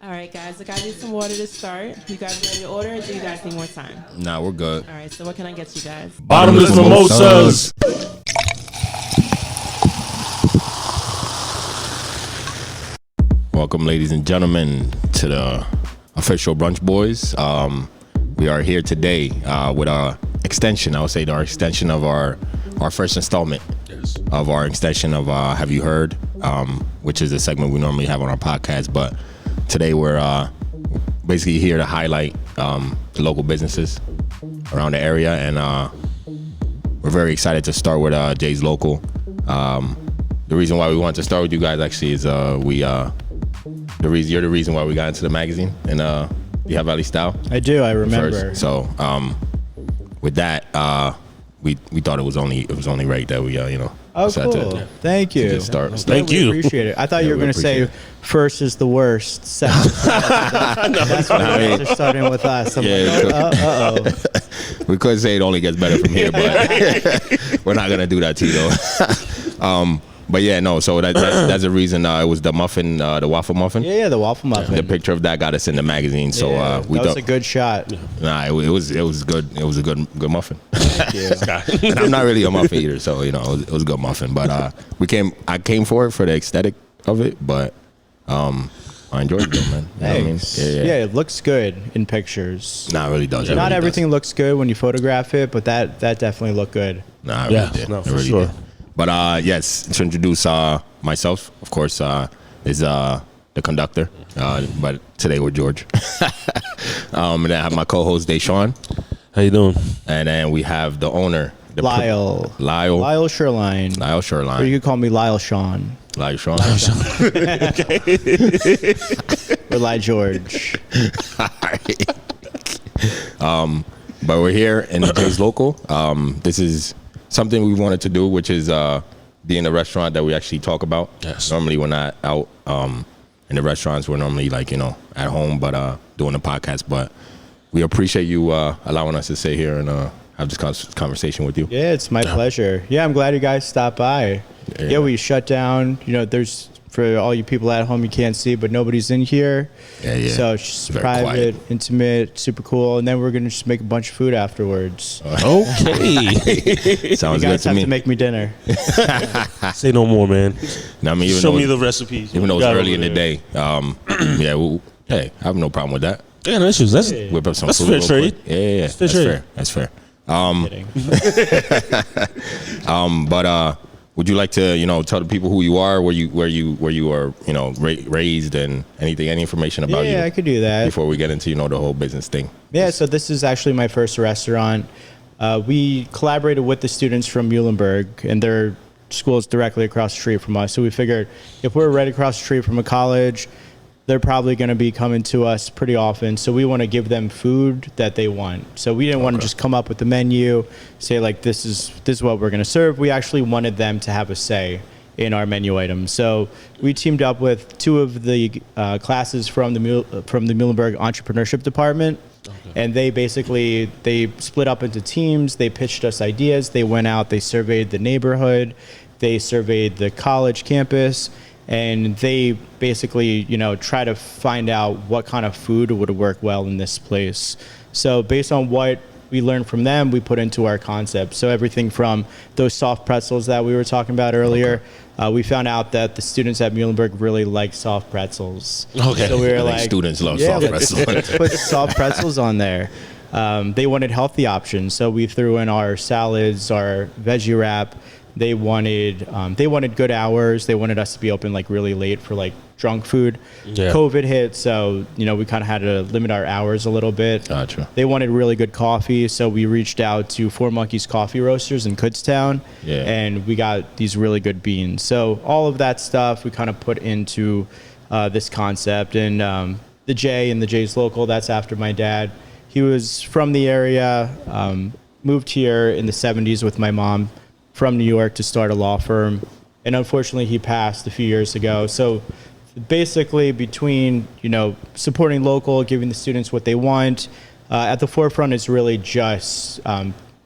All right, guys. I got you some water to start. You guys ready to order, or do you guys need more time? Nah, we're good. All right. So what can I get you guys? Bottomless mimosas. Welcome, ladies and gentlemen, to the official Brunch Boys. We are here today with our extension. I would say our extension of our first installment of our extension of Have You Heard, which is a segment we normally have on our podcast. But today we're basically here to highlight the local businesses around the area, and we're very excited to start with Jay's Local. The reason why we wanted to start with you guys actually is you're the reason why we got into the magazine, and you have Valley Style. I do. I remember. First. So with that, we thought it was only right that we Oh, cool. Thank you. To just start. Thank you. Appreciate it. I thought you were going to say first is the worst. Second. That's what you guys are starting with us. I'm like, We could say it only gets better from here, but we're not gonna do that to you though. But yeah, no. So that's the reason. It was the muffin, the waffle muffin. Yeah, the waffle muffin. The picture of that got us in the magazine. So we that thought was a good shot. Nah, it was good. It was a good muffin. Thank you. And I'm not really a muffin eater, so it was a good muffin. But I came for it for the aesthetic of it, but I enjoyed it though, man. You know what I mean? Yeah, it looks good in pictures. Nah, it really does. It Not really everything does. looks good when you photograph it, but that definitely looked good. Nah, it really did. No, It for really sure. did. But yes, to introduce myself, of course, is the conductor. But today we're George. And I have my co-host Deshaun, How you doing? and then we have the owner, Lyle Sherline. Lyle Or Sherline. you could call me Lyle Sean. Lyle Sean. Or Lyle George. But we're here in Jay's Local. This is something we wanted to do, which is be in a restaurant that we actually talk about. Yes. Normally we're not out in the restaurants. We're normally at home, but doing a podcast. But we appreciate you allowing us to sit here and have this conversation with you. Yeah, it's my pleasure. Yeah, I'm glad you guys stopped by. Yeah, we shut down. There's, for all you people at home, you can't see, but nobody's in here. Yeah. So it's just Very private, quiet. intimate, super cool. And then we're going to just make a bunch of food afterwards. Okay. Sounds You good guys to have me. to make me dinner. Say no more, man. I mean, Show me the recipes. even though it's Got it early in over the there. day. Hey, I have no problem with that. Yeah, no issues. That's Whip up some That's food fair real trade. quick. Yeah. fair That's trade. fair. That's fair. Kidding. But would you like to, tell the people who you are, where you are, raised, and any information about you? Yeah, I could do that. Before we get into, the whole business thing. Yeah, so this is actually my first restaurant. We collaborated with the students from Muhlenberg, and their school is directly across the street from us. So we figured if we're right across the street from a college, they're probably going to be coming to us pretty often. So we want to give them food that they want. So we didn't want to just come up with the menu, say like this is what we're going to serve. We actually wanted them to have a say in our menu items. So we teamed up with two of the classes from the Muhlenberg Entrepreneurship Department. And they split up into teams. They pitched us ideas. They went out, they surveyed the neighborhood, they surveyed the college campus, and they basically, try to find out what kind of food would work well in this place. So based on what we learned from them, we put into our concept. So everything from those soft pretzels that we were talking about earlier, we found out that the students at Muhlenberg really like soft pretzels. Okay. So we were I think like, students love soft let's pretzels. put soft pretzels on there. They wanted healthy options, so we threw in our salads, our veggie wrap. They wanted good hours. They wanted us to be open really late for drunk food. Yeah. COVID hit, so we kind of had to limit our hours a little bit. Gotcha. They wanted really good coffee, so we reached out to Four Monkeys Coffee Roasters in Kutztown, and we got these really good beans. So all of that stuff we kind of put into this concept. And the J and the J's Local, that's after my dad. He was from the area, moved here in the 70s with my mom from New York to start a law firm. And unfortunately, he passed a few years ago. So basically between, supporting local, giving the students what they want, at the forefront is really just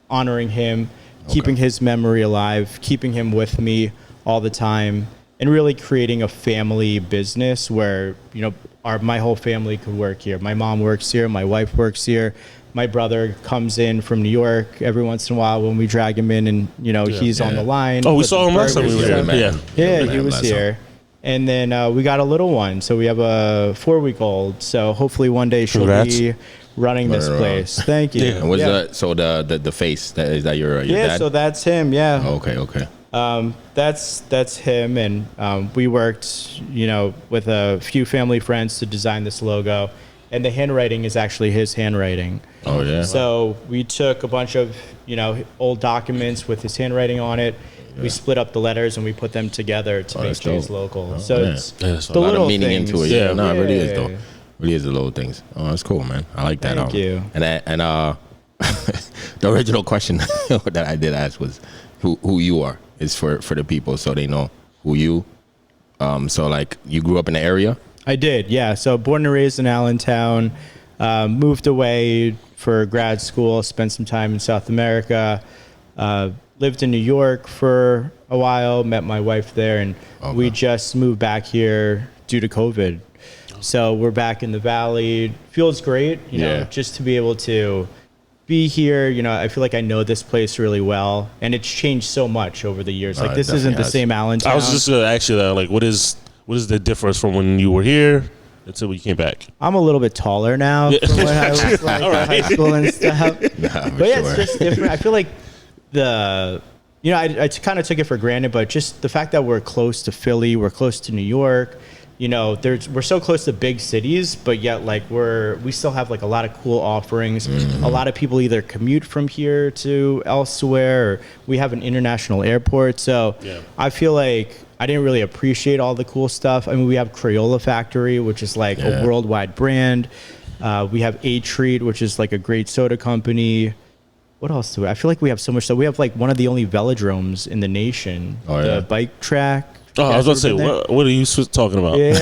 honoring him, keeping his memory alive, keeping him with me all the time. and really creating a family business where, you know, my whole family could work here. My mom works here. My wife works here. My brother comes in from New York every once in a while when we drag him in, and, you know, he's on the line. Oh, we with saw the him last time we burgers were and here. stuff. Yeah. Yeah, he was here. And then we got a little one. So we have a 4-week-old. So hopefully one day she'll Congrats. be running this place. Thank you. And what's that? So the face, is that your Yeah, dad? so that's him. Yeah. Oh, okay. That's him, and we worked, you know, with a few family friends to design this logo, and the handwriting is actually his handwriting. Oh yeah. So we took a bunch of, you know, old documents with his handwriting on it. We split up the letters and we put them together to make that's Jay's dope. local. So man. it's Yeah, so a the lot little of meaning things. into it. Yeah, no, it really is Yeah. though. Really is the little things. Oh, that's cool, man. I like that. Thank you. And the original question that I did ask was who you are is for the people, so they know who you. So like you grew up in the area. I did, yeah. So born and raised in Allentown, moved away for grad school, spent some time in South America, lived in New York for a while, met my wife there, and we just moved back here due to COVID. So we're back in the Valley. Feels great, you know, just to be able to be here. You know, I feel like I know this place really well, and it's changed so much over the years. Like, this isn't the same Allentown. I was just going to ask you that. Like, what is the difference from when you were here until we came back? I'm a little bit taller now from when I was like in high school and stuff. But yeah, it's just different. I feel like I kind of took it for granted, but just the fact that we're close to Philly, we're close to New York, you know, we're so close to big cities, but yet like we still have like a lot of cool offerings. A lot of people either commute from here to elsewhere, or we have an international airport. So I feel like I didn't really appreciate all the cool stuff. I mean, we have Crayola Factory, which is like a worldwide brand. We have A Treat, which is like a great soda company. What else do we? I feel like we have so much stuff. We have like one of the only velodromes in the nation. The bike track. Oh, I was about to say, what are you talking about? Yeah,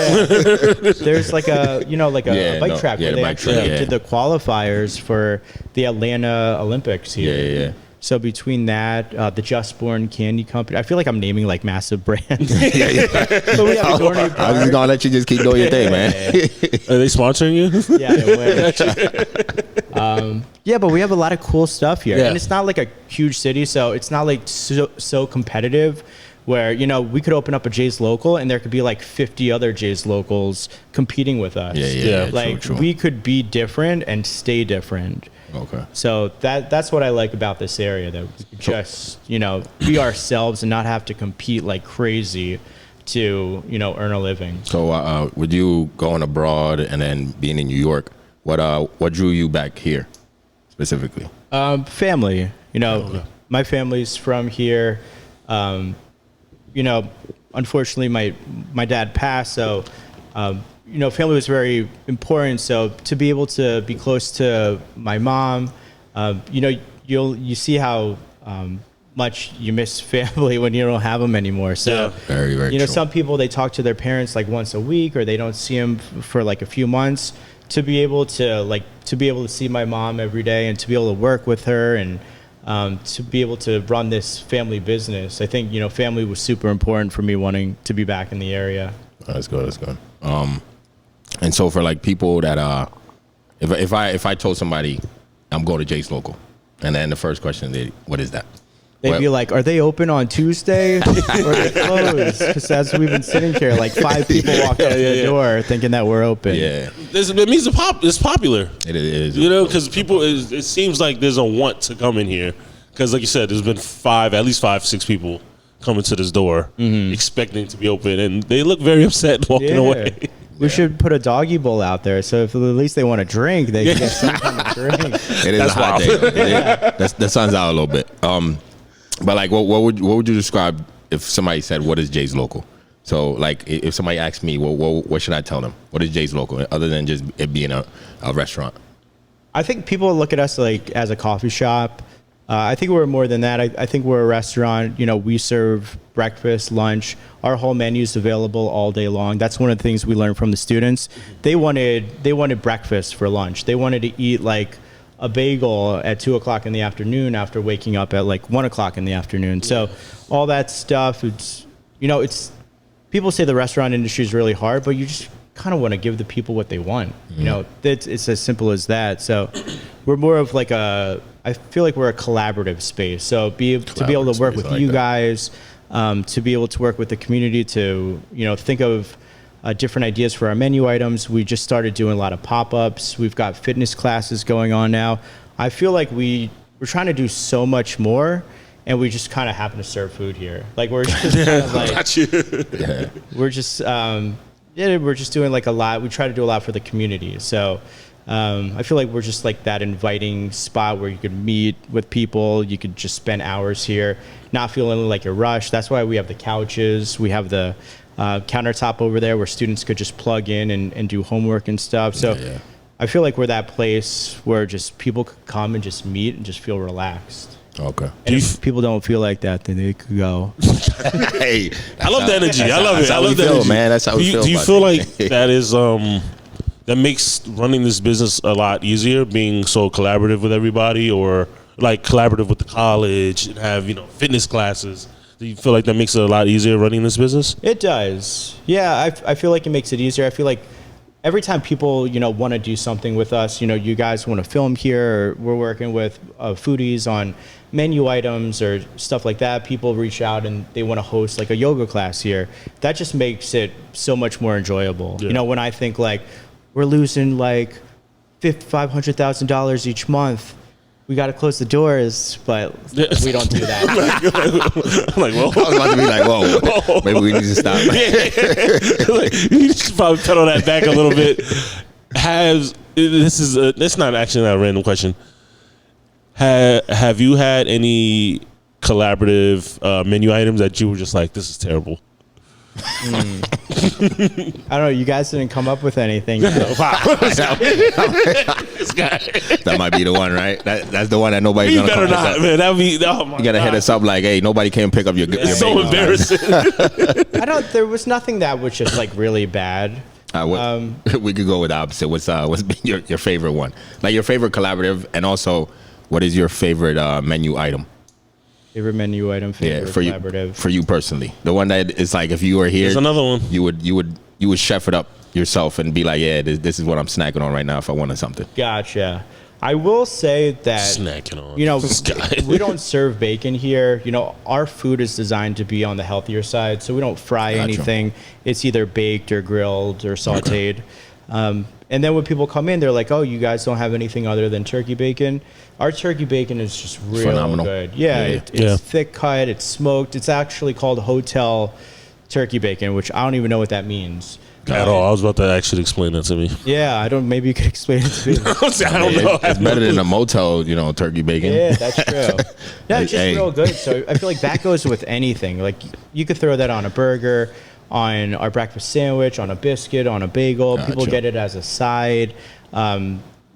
there's like a bike track where they actually did the qualifiers for the Atlanta Olympics here. Yeah. So between that, the Just Born Candy Company, I feel like I'm naming like massive brands. But we have I was just gonna let you just keep doing your thing, man. Are they sponsoring you? Yeah, I wish. Yeah, but we have a lot of cool stuff here, and it's not like a huge city, so it's not like so competitive. Where, you know, we could open up a Jay's Local and there could be like 50 other Jay's Locals competing with us. Yeah. Like true. we could be different and stay different. Okay. So that's what I like about this area, that we could just, you know, be ourselves and not have to compete like crazy to, you know, earn a living. So with you going abroad and then being in New York, what drew you back here specifically? Family, you know, my family's from here. You know, unfortunately, my dad passed, so you know, family was very important. So to be able to be close to my mom, you know, you see how much you miss family when you don't have them anymore. So very, very you know, true. some people, they talk to their parents like once a week, or they don't see them for like a few months. To be able to see my mom every day and to be able to work with her and to be able to run this family business, I think, you know, family was super important for me wanting to be back in the area. That's good. And so for like people that if I told somebody I'm going to Jay's Local, and then the first question what is that? They'd be like, are they open on Tuesday or are they closed? Because as we've been sitting here, like 5 people walked out the door thinking that we're open. Yeah, It means it's popular. it is. You know, because people, it seems like there's a want to come in here. Because like you said, there's been at least 6 people coming to this door expecting to be open, and they look very upset walking away. We should put a doggy bowl out there, so if at least they want to drink, they can get some kind of drink. It is a hot day. That sun's out a little bit. But like, what would you describe if somebody said, "What is Jay's Local?" So like, if somebody asked me, what should I tell them? What is Jay's Local, other than just it being a restaurant? I think people look at us like as a coffee shop. I think we're more than that. I think we're a restaurant. You know, we serve breakfast, lunch. Our whole menu is available all day long. That's one of the things we learned from the students. They wanted breakfast for lunch. They wanted to eat like a bagel at 2:00 in the afternoon after waking up at like 1:00 in the afternoon. So all that stuff, it's, you know, it's people say the restaurant industry is really hard, but you just kind of want to give the people what they want. You know, it's as simple as that. So we're more of like I feel like we're a collaborative space. So to be able to work with you guys, to be able to work with the community, to, you know, think of different ideas for our menu items. We just started doing a lot of pop-ups. We've got fitness classes going on now. I feel like we're trying to do so much more, and we just kind of happen to serve food here. Like we're just kind of like, we're just we're just doing like a lot. We try to do a lot for the community. So I feel like we're just like that inviting spot where you could meet with people. You could just spend hours here, not feeling like you're rushed. That's why we have the couches. We have the countertop over there where students could just plug in and do homework and stuff. So I feel like we're that place where just people could come and just meet and just feel relaxed. Okay. And if people don't feel like that, then they could go. Hey, I love the energy. I love it. I love the feel, energy. man. That's how we feel. Do you feel like that is that makes running this business a lot easier, being so collaborative with everybody, or like collaborative with the college and have, you know, fitness classes? Do you feel like that makes it a lot easier running this business? It does. Yeah, I feel like it makes it easier. I feel like every time people, you know, want to do something with us, you know, you guys want to film here, or we're working with foodies on menu items or stuff like that. People reach out and they want to host like a yoga class here. That just makes it so much more enjoyable. Yeah. You know, when I think like we're losing like $500,000 each month, we got to close the doors, but we don't do that. I'm like, whoa. I was about to be like, whoa, maybe we need to stop. Like, you should probably pedal that back a little bit. That's not actually a random question. Have you had any collaborative menu items that you were just like, this is terrible? I don't know. You guys didn't come up with anything. Wow. That might be the one, right? That's the one that nobody's You gonna better come not, up. man. That'd be, oh my You gotta God. hit us up like, hey, nobody can pick up your It's so menu. embarrassing. There was nothing that was just like really bad. We could go with the opposite. What's been your favorite one? Like your favorite collaborative, and also, what is your favorite menu item? Favorite menu item, favorite for collaborative. you, for you personally, the one that is like if you were here, There's another one. You would chef it up yourself and be like, yeah, this is what I'm snacking on right now if I wanted something. Gotcha. I will say that Snacking on. you know, This guy. we don't serve bacon here. You know, our food is designed to be on the healthier side, so we don't fry Gotcha. anything. It's either baked or grilled or sautéed. And then when people come in, they're like, "Oh, you guys don't have anything other than turkey bacon." Our turkey bacon is just real Phenomenal. good. Yeah, it's thick cut. It's smoked. It's actually called hotel turkey bacon, which I don't even know what that means. At all. I was about to actually explain that to me. Yeah, I don't. Maybe you could explain it to me. I don't know. It's better than a motel, turkey bacon. Yeah, that's true. No, it's just Hey. real good. So I feel like that goes with anything. Like you could throw that on a burger, on our breakfast sandwich, on a biscuit, on a bagel. Gotcha. People get it as a side.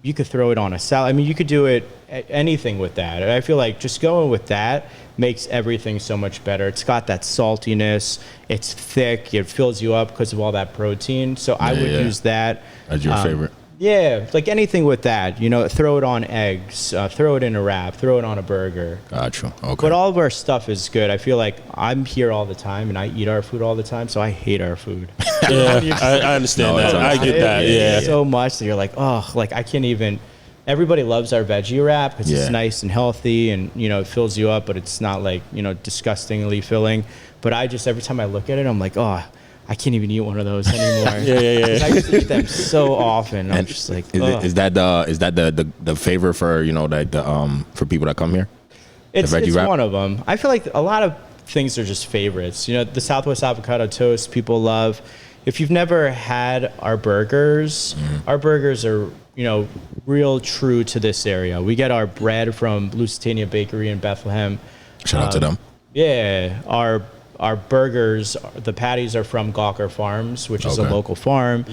You could throw it on a salad. I mean, you could do it anything with that. And I feel like just going with that makes everything so much better. It's got that saltiness. It's thick. It fills you up because of all that protein. So I would use that. That's your favorite. Yeah, like anything with that, throw it on eggs, throw it in a wrap, throw it on a burger. Gotcha. Okay. But all of our stuff is good. I feel like I'm here all the time and I eat our food all the time, so I hate our food. Yeah, I understand that. I get that. Yeah. So much that you're like, oh, like I can't even. Everybody loves our veggie wrap because it's nice and healthy and, it fills you up, but it's not like, disgustingly filling. But every time I look at it, I'm like, oh, I can't even eat one of those anymore. Yeah. 'Cause I just eat them so often. I'm just like, is that the favor for for people that come here? It's veggie wrap? one of them. I feel like a lot of things are just favorites. The Southwest avocado toast people love. If you've never had our burgers are real true to this area. We get our bread from Lusitania Bakery in Bethlehem. Shout out to them. Yeah, our burgers, the patties are from Gawker Farms, which is a local farm.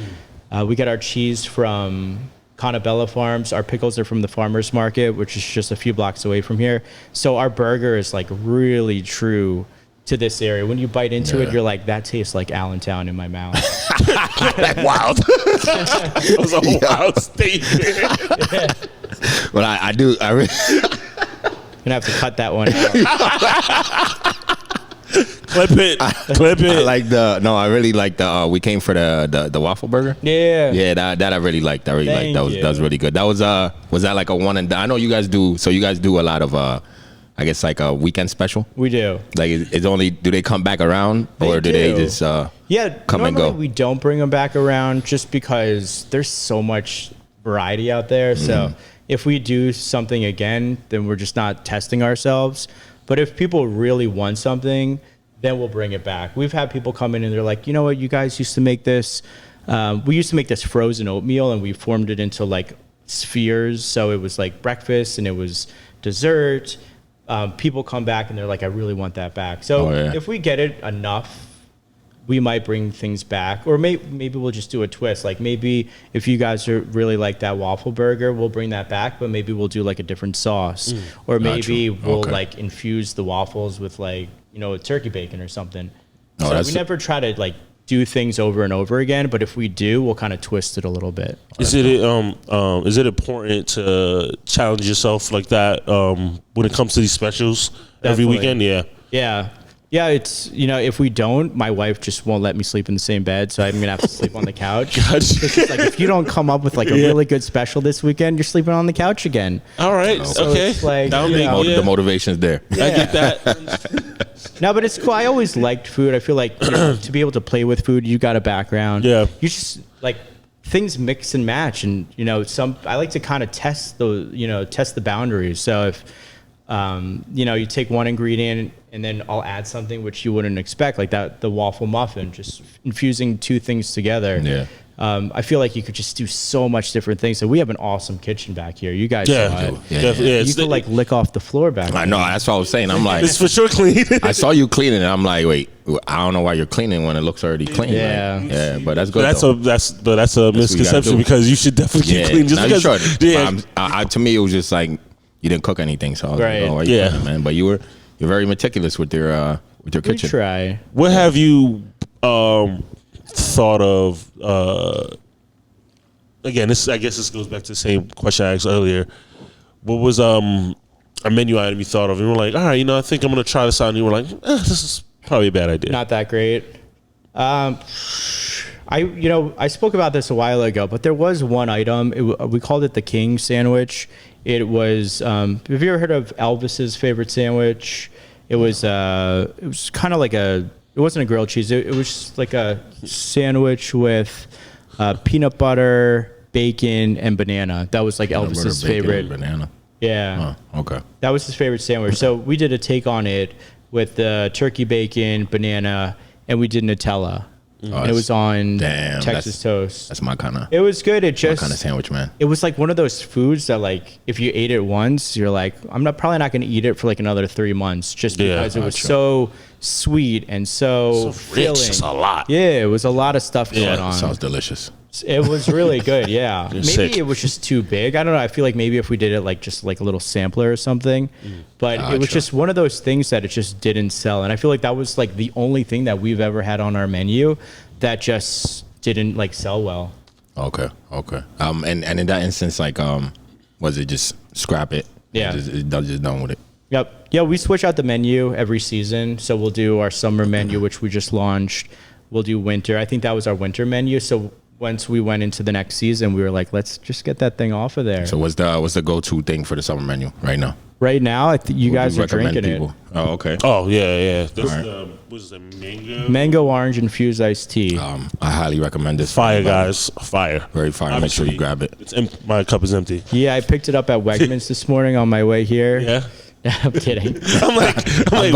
We get our cheese from Conabella Farms. Our pickles are from the Farmers Market, which is just a few blocks away from here. So our burger is like really true to this area. When you bite into it, you're like, that tastes like Allentown in my mouth. Wild. That was a whole wild statement. But I do. Gonna have to cut that one out. Clip it. Clip it. I like the no. I really like the. We came for the waffle burger. Yeah. Yeah, that I really liked. I really liked. Thank you. That was really good. That was that like a one and done? I know you guys do. So you guys do a lot of I guess like a weekend special. We do. Like it's only do they come back around or do they just Yeah, come and normally go? we don't bring them back around just because there's so much variety out there. So if we do something again, then we're just not testing ourselves. But if people really want something, then we'll bring it back. We've had people come in and they're like, you know what, you guys used to make this. We used to make this frozen oatmeal and we formed it into like spheres. So it was like breakfast and it was dessert. People come back and they're like, I really want that back. So if we get it enough, we might bring things back, or maybe we'll just do a twist. Like maybe if you guys are really like that waffle burger, we'll bring that back, but maybe we'll do like a different sauce, or maybe we'll like infuse the waffles with like, you know, turkey bacon or something. So we never try to like do things over and over again, but if we do, we'll kind of twist it a little bit. Is it important to challenge yourself like that when it comes to these specials every weekend? Yeah, it's, you know, if we don't, my wife just won't let me sleep in the same bed, so I'm going to have to sleep on the couch. It's like, if you don't come up with like a really good special this weekend, you're sleeping on the couch again. All right, So okay. it's like, The motivation's there. I get that. No, but it's cool. I always liked food. I feel like, you know, to be able to play with food, you got a background. Yeah. You just, like, things mix and match. And, you know, I like to kind of test the boundaries. So if, you know, you take one ingredient and then I'll add something which you wouldn't expect, like the waffle muffin, just infusing two things together. Yeah. I feel like you could just do so much different things. So we have an awesome kitchen back here. You guys saw it. Yeah, You could like lick off the floor back there. I know. That's what I was saying. I'm like, it's for sure clean. I saw you cleaning, and I'm like, wait, I don't know why you're cleaning when it looks already clean. Yeah. Like, yeah, but that's good. That's a misconception because you should definitely keep clean. Just because, to me, it was just like you didn't cook anything, so I was like, oh, why you cleaning, man? But you're very meticulous with your kitchen. We try. What have you thought of? Again, I guess this goes back to the same question I asked earlier. What was a menu item you thought of? And you were like, all right, you know, I think I'm going to try this out. And you were like, this is probably a bad idea. Not that great. I spoke about this a while ago, but there was one item. We called it the King sandwich. It was. Have you ever heard of Elvis's favorite sandwich? It was kind of like it wasn't a grilled cheese. It was just like a sandwich with peanut butter, bacon, and banana. That was like Elvis's favorite. Banana. Yeah. Oh, okay. That was his favorite sandwich. So we did a take on it with the turkey bacon, banana, and we did Nutella. And it was on Texas toast. That's my kind of. It was good. It just kind of sandwich, man. It was like one of those foods that, like, if you ate it once, you're like, probably not going to eat it for like another 3 months, just because it was so sweet and so filling. Rich. It's a lot. Yeah, it was a lot of stuff going on. Sounds delicious. It was really good. Yeah, maybe sick. it was just too big. I don't know. I feel like maybe if we did it like just like a little sampler or something, but it was just one of those things that it just didn't sell. And I feel like that was like the only thing that we've ever had on our menu that just didn't like sell well. Okay. And in that instance, like, was it just scrap it? Yeah. Just done with it. Yep. Yeah, we switch out the menu every season. So we'll do our summer menu, which we just launched. We'll do winter. I think that was our winter menu. So once we went into the next season, we were like, let's just get that thing off of there. So what's the go-to thing for the summer menu right now? Right now, I think you guys are drinking it. Oh, okay. Oh, yeah. This was the mango? Mango orange infused iced tea. I highly recommend this. Fire, guys. Fire. Very fire. Obviously, Make sure you grab it. My cup is empty. Yeah, I picked it up at Wegmans this morning on my way here. Yeah. I'm kidding. I'm like, wait.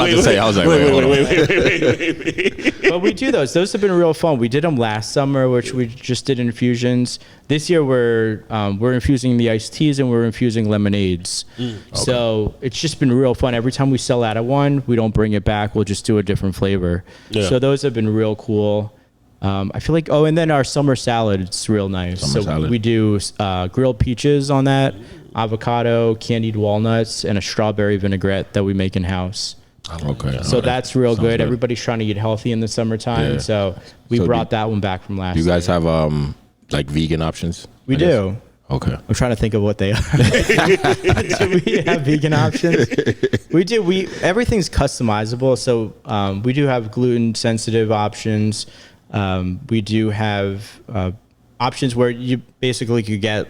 But we do those. Those have been real fun. We did them last summer, which we just did infusions. This year we're infusing the iced teas and we're infusing lemonades. So it's just been real fun. Every time we sell out of one, we don't bring it back. We'll just do a different flavor. Yeah. So those have been real cool. I feel like, and then our summer salad, it's real nice. Salad. We do grilled peaches on that, avocado, candied walnuts, and a strawberry vinaigrette that we make in-house. Okay. So that's real good. Everybody's trying to eat healthy in the summertime. Yeah. So we brought that one back from last year. Do you guys have like vegan options? We do. Okay. I'm trying to think of what they are. Do we have vegan options? We do. Everything's customizable. So we do have gluten sensitive options. We do have options where you basically could get,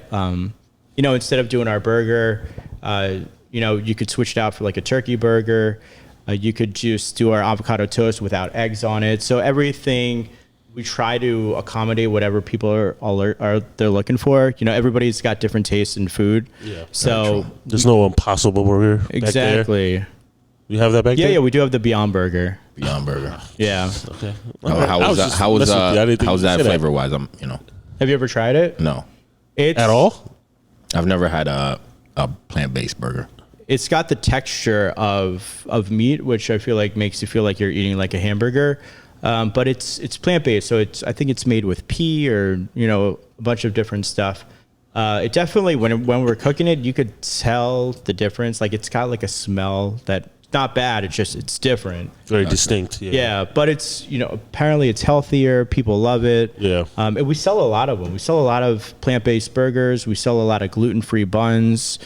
instead of doing our burger, you could switch it out for like a turkey burger. You could just do our avocado toast without eggs on it. So everything, we try to accommodate whatever people are they're looking for. Everybody's got different tastes in food. Yeah. So There's no Impossible Burger. Back exactly. there. You have that back there? Yeah, we do have the Beyond Burger. Beyond Burger. Yeah. Okay. How was that flavor wise? Have you ever tried it? No. At all? I've never had a plant-based burger. It's got the texture of meat, which I feel like makes you feel like you're eating like a hamburger. But it's plant-based, so I think it's made with pea or a bunch of different stuff. It definitely when we're cooking it, you could tell the difference. Like it's got like a smell that's not bad. It's different. Very distinct. Yeah. Yeah, but it's apparently it's healthier. People love it. Yeah. And we sell a lot of them. We sell a lot of plant-based burgers. We sell a lot of gluten-free buns.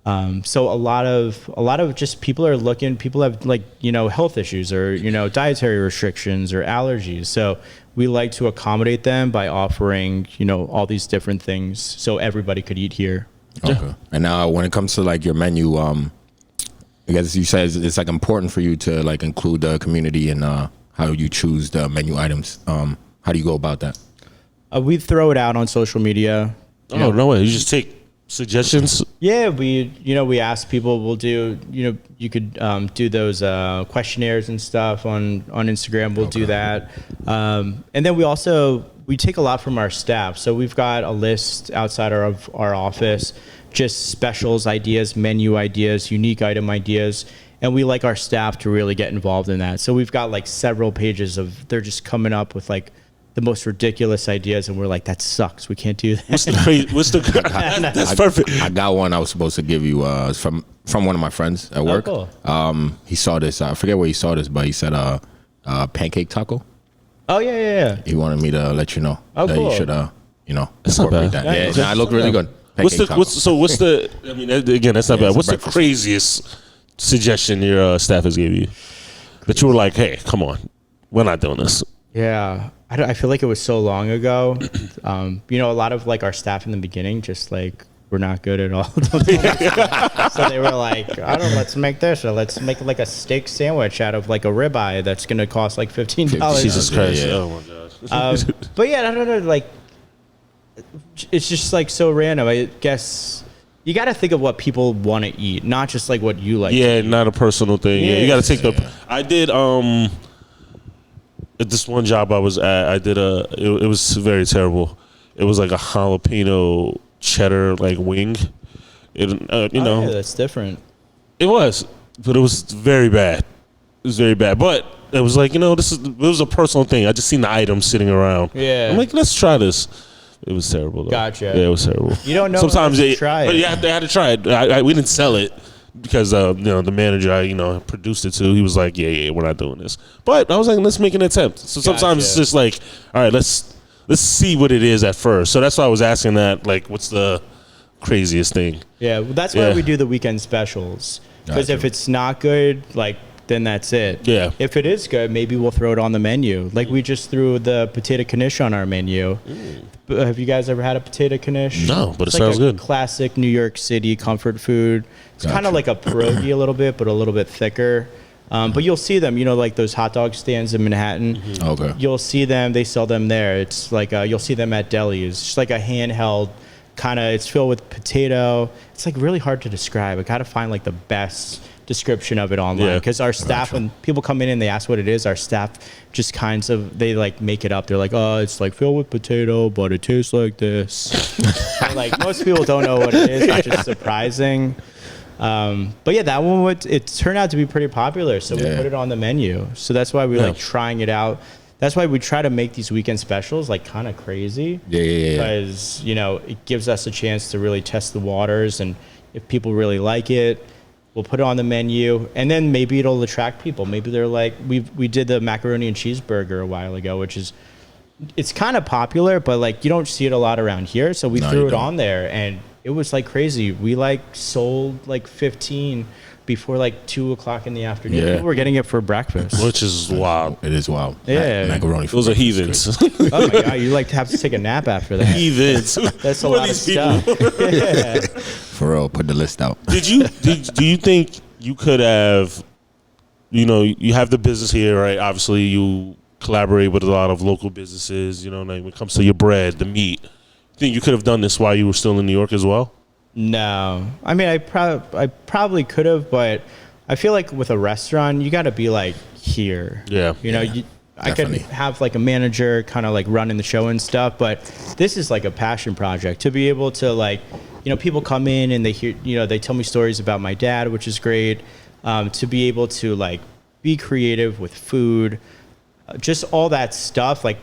So a lot of just people have health issues or dietary restrictions or allergies, so we like to accommodate them by offering all these different things so everybody could eat here. Okay. And now when it comes to like your menu, I guess you said it's like important for you to like include the community in how you choose the menu items. How do you go about that? We throw it out on social media. Oh, no way. You just take suggestions? Yeah, we ask people. We'll do you could do those questionnaires and stuff on Instagram. We'll do that, and then we take a lot from our staff. So we've got a list outside of our office, just specials ideas, menu ideas, unique item ideas, and we like our staff to really get involved in that. So we've got like several pages of they're just coming up with like the most ridiculous ideas, and we're like, that sucks. We can't do that. That's perfect. I got one I was supposed to give you from one of my friends at work. Cool. He saw this. I forget where he saw this, but he said pancake taco. Oh yeah. He wanted me to let you know that cool. you should That's not bad. that. Yeah, Yeah, I look really good. What's the I mean, again, that's not bad. it's What's a the breakfast. craziest suggestion your staff has gave you that you were like, hey, come on, we're not doing this? Yeah. I feel like it was so long ago. A lot of like our staff in the beginning, just like we're not good at all. So they were like, let's make this, or let's make like a steak sandwich out of like a ribeye that's gonna cost like $15. Jesus Christ. Yeah. Oh my God. But yeah, I don't know, like it's just like so random. I guess you got to think of what people want to eat, not just like what you like. Yeah, not a personal thing. Yeah, you got to take the. I did at this one job I was at, I did it was very terrible. It was like a jalapeno cheddar like wing. Yeah, that's different. It was, but it was very bad. It was very bad, but it was like it was a personal thing. I just seen the items sitting around. Yeah. I'm like, let's try this. It was terrible though. Gotcha. Yeah, it was terrible. You don't know Sometimes unless you try it. But yeah, they had to try it. We didn't sell it because the manager I produced it to. He was like, yeah, we're not doing this. But I was like, let's make an attempt. So sometimes it's just like, all right, let's see what it is at first. So that's why I was asking that. Like, what's the craziest thing? Yeah, well, that's why we do the weekend specials. Because if it's not good, like, then that's it. Yeah. If it is good, maybe we'll throw it on the menu. Like we just threw the potato knish on our menu. Have you guys ever had a potato knish? No, but it's it sounds like a good. Classic New York City comfort food. It's kind of like a pierogi a little bit, but a little bit thicker. But you'll see them, like those hot dog stands in Manhattan. Okay. You'll see them. They sell them there. It's like you'll see them at delis. It's just like a handheld kind of. It's filled with potato. It's like really hard to describe. I gotta find like the best description of it online because our staff, when people come in and they ask what it is, our staff just they like make it up. They're like, oh, it's like filled with potato, but it tastes like this. Like most people don't know what it is, which is surprising. But yeah, that one it turned out to be pretty popular, so we put it on the menu. So that's why we like trying it out. That's why we try to make these weekend specials like kind of crazy. Yeah. Because it gives us a chance to really test the waters, and if people really like it, we'll put it on the menu, and then maybe it'll attract people. Maybe they're like, we did the macaroni and cheeseburger a while ago, which is it's kind of popular, but like you don't see it a lot around here. So we No, threw you it don't. on there, and it was like crazy. We like sold like 15 before like 2 o'clock in the afternoon. Yeah. People were getting it for breakfast. Which is wild. It is wild. Yeah. Macaroni. for Those are breakfast is heathens. Oh my god, you like to have to take a nap after that. Heathens. That's a Who are lot of these people? stuff. Yeah. crazy. For real, put the list out. Do you think you could have, you have the business here, right? Obviously, you collaborate with a lot of local businesses. Like when it comes to your bread, the meat. Think you could have done this while you were still in New York as well? No, I mean, I probably could have, but I feel like with a restaurant, you got to be like here. Yeah. I could definitely. have like a manager kind of like running the show and stuff, but this is like a passion project to be able to like, people come in and they hear, they tell me stories about my dad, which is great. To be able to like be creative with food, just all that stuff. Like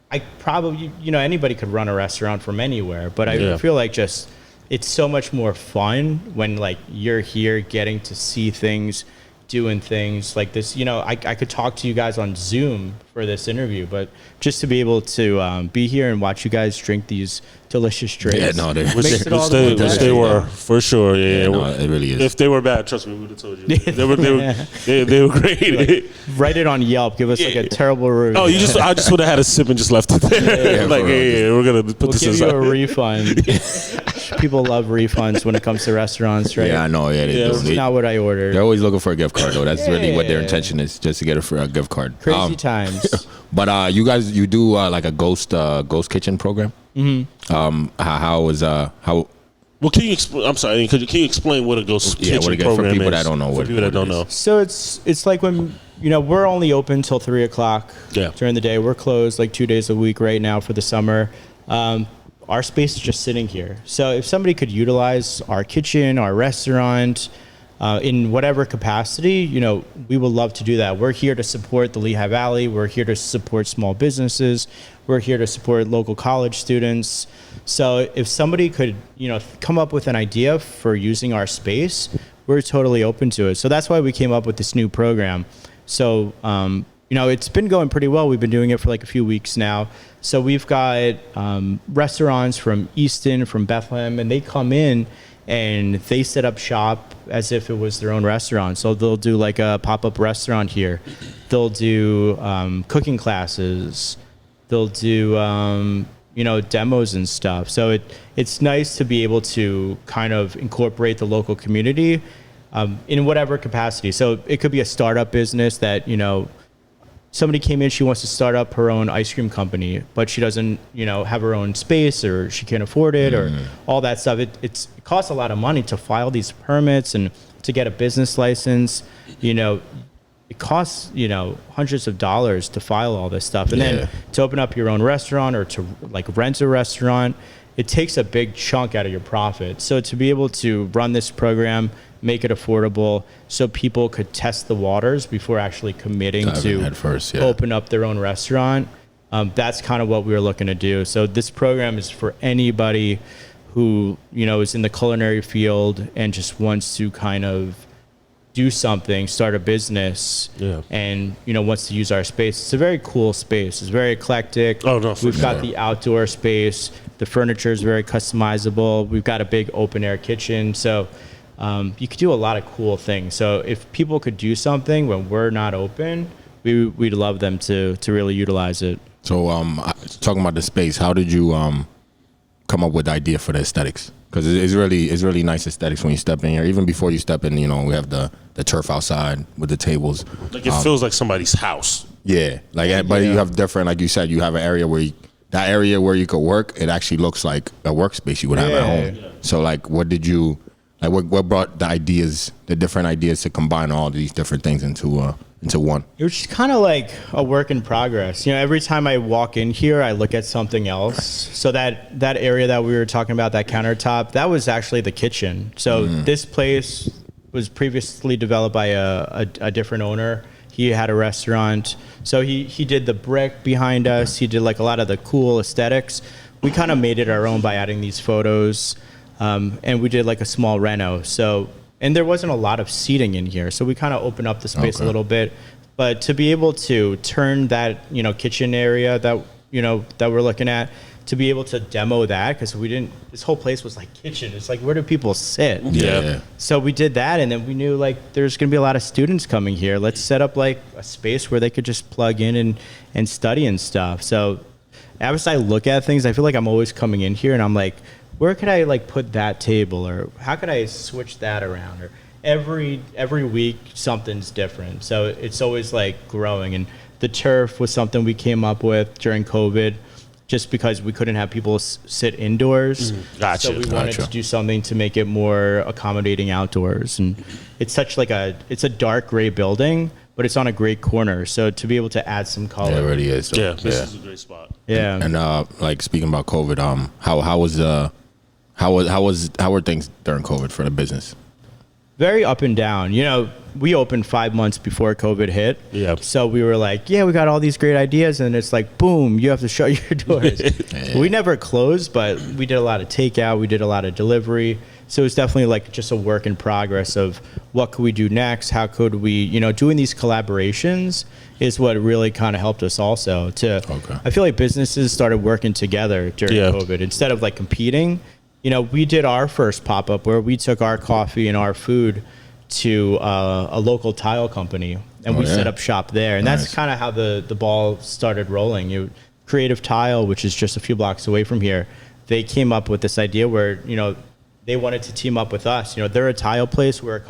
I probably, anybody could run a restaurant from anywhere, but I feel like just, it's so much more fun when like you're here getting to see things, doing things like this. I could talk to you guys on Zoom for this interview, but just to be able to be here and watch you guys drink these delicious drinks. Yeah, no, they- makes it all the more Which better. they were, for sure. Yeah, no, it really is. If they were bad, trust me, we would have told you. They were great. Write it on Yelp. Give us like a Yeah. terrible review. Oh, I just would have had a sip and just left it there. Yeah, like, for real. we're gonna put We'll this give you aside. a refund. People love refunds when it comes to restaurants, right? Yeah, I know. Yeah, they Yeah, do. This is not what I ordered. They're always looking for a gift card, though. That's really what their Yeah. intention is, just to get a gift card. Crazy times. But you do like a ghost kitchen program. Mm-hmm. How was how? Well, can you explain? I'm sorry. Can you explain what a ghost Yeah, kitchen what it- for program people is? that don't know For what- people that what don't it know. is. So it's like when we're only open till 3 o'clock Yeah. during the day. We're closed like 2 days a week right now for the summer. Our space is just sitting here. So if somebody could utilize our kitchen, our restaurant, in whatever capacity, we would love to do that. We're here to support the Lehigh Valley. We're here to support small businesses. We're here to support local college students. So if somebody could, come up with an idea for using our space, we're totally open to it. So that's why we came up with this new program. So, it's been going pretty well. We've been doing it for like a few weeks now. So we've got restaurants from Easton, from Bethlehem, and they come in and they set up shop as if it was their own restaurant. So they'll do like a pop-up restaurant here. They'll do cooking classes. They'll do demos and stuff. So it's nice to be able to kind of incorporate the local community in whatever capacity. So it could be a startup business that somebody came in, she wants to start up her own ice cream company, but she doesn't, have her own space, or she can't afford it, or all that stuff. It costs a lot of money to file these permits and to get a business license. It costs, hundreds of dollars to file all this stuff. And Yeah. then to open up your own restaurant or to like rent a restaurant, it takes a big chunk out of your profit. So to be able to run this program, make it affordable so people could test the waters before actually committing Dive in to head first, yeah. open up their own restaurant. That's kind of what we were looking to do. So this program is for anybody who, is in the culinary field and just wants to kind of do something, start a business, and, wants to use our space. It's a very cool space. It's very eclectic. Oh, no, for We've got sure. the outdoor space. The furniture is very customizable. We've got a big open air kitchen. So you could do a lot of cool things. So if people could do something when we're not open, we'd love them to really utilize it. So talking about the space, how did you come up with the idea for the aesthetics? Because it's really nice aesthetics when you step in here. Even before you step in, we have the turf outside with the tables. Like it feels like somebody's house. Yeah, but you have different, like you said, you have an area where that area where you could work, it actually looks like a workspace you would have at home. Yeah. So what did you, what brought the different ideas to combine all these different things into one? It was just kind of like a work in progress. Every time I walk in here, I look at something else. So that area that we were talking about, that countertop, that was actually the kitchen. So this place was previously developed by a different owner. He had a restaurant. So he did the brick behind us. He did like a lot of the cool aesthetics. We kind of made it our own by adding these photos. And we did like a small reno. And there wasn't a lot of seating in here. So we kind of opened up the space a little bit. But to be able to turn that, kitchen area that that we're looking at, to be able to demo that, because this whole place was like kitchen. It's like, where do people sit? Yeah. So we did that, and then we knew like there's going to be a lot of students coming here. Let's set up like a space where they could just plug in and study and stuff. So as I look at things, I feel like I'm always coming in here and I'm like, where could I like put that table, or how could I switch that around? Or every week something's different. So it's always like growing. And the turf was something we came up with during COVID, just because we couldn't have people sit indoors. Gotcha. So we wanted to do something to make it more accommodating outdoors. And it's such like it's a dark gray building, but it's on a great corner. So to be able to add some color. Yeah, it really is. Yeah, this is a great spot. Yeah. And like speaking about COVID, how were things during COVID for the business? Very up and down. We opened 5 months before COVID hit. Yeah. So we were like, yeah, we got all these great ideas, and it's like, boom, you have to shut your doors. We never closed, but we did a lot of takeout. We did a lot of delivery. So it was definitely like just a work in progress of what could we do next? How could we, doing these collaborations is what really kind of helped us also I feel like businesses started working together during COVID instead of like competing. We did our first pop-up where we took our coffee and our food to a local tile company, and we set up shop there. And that's kind of how the ball started rolling. Creative Tile, which is just a few blocks away from here, they came up with this idea where, they wanted to team up with us. They're a tile place, where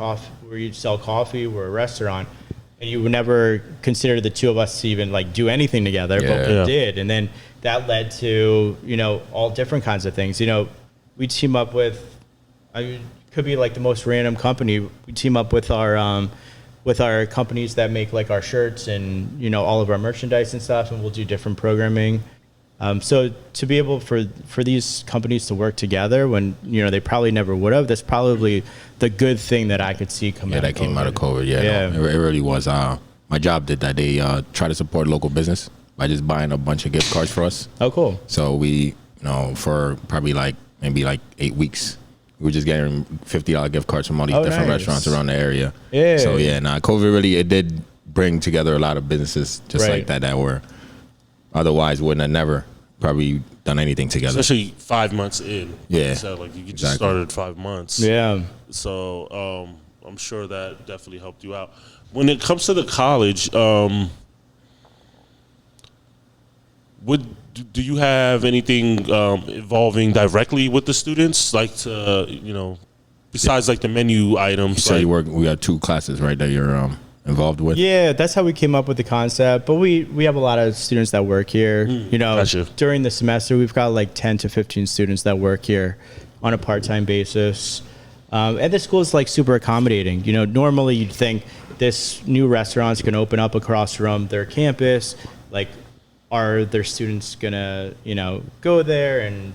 you sell coffee, we're a restaurant, and you would never consider the two of us to even like do anything together, but we did. And then that led to, all different kinds of things. We team up with, could be like the most random company. We team up with our companies that make like our shirts and, all of our merchandise and stuff, and we'll do different programming. So to be able for these companies to work together when, they probably never would have, that's probably the good thing that I could see coming out of COVID. Came out of COVID. No, it really was. My job did that. They try to support local business by just buying a bunch of gift cards for us. Oh, cool. So we, for probably maybe 8 weeks, we were just getting $50 gift cards from all these different restaurants around the area. Yeah. So COVID really, it did bring together a lot of businesses just like that were otherwise wouldn't have never probably done anything together. Especially 5 months in. Yeah. So like you just started 5 months. Yeah. So I'm sure that definitely helped you out. When it comes to the college, do you have anything involving directly with the students, like to besides like the menu items? So we got 2 classes, right, that you're involved with? Yeah, that's how we came up with the concept. But we have a lot of students that work here. Gotcha. During the semester, we've got like 10 to 15 students that work here on a part-time basis. And the school is like super accommodating. Normally you'd think this new restaurant's going to open up across from their campus. Like, are their students going to, go there and,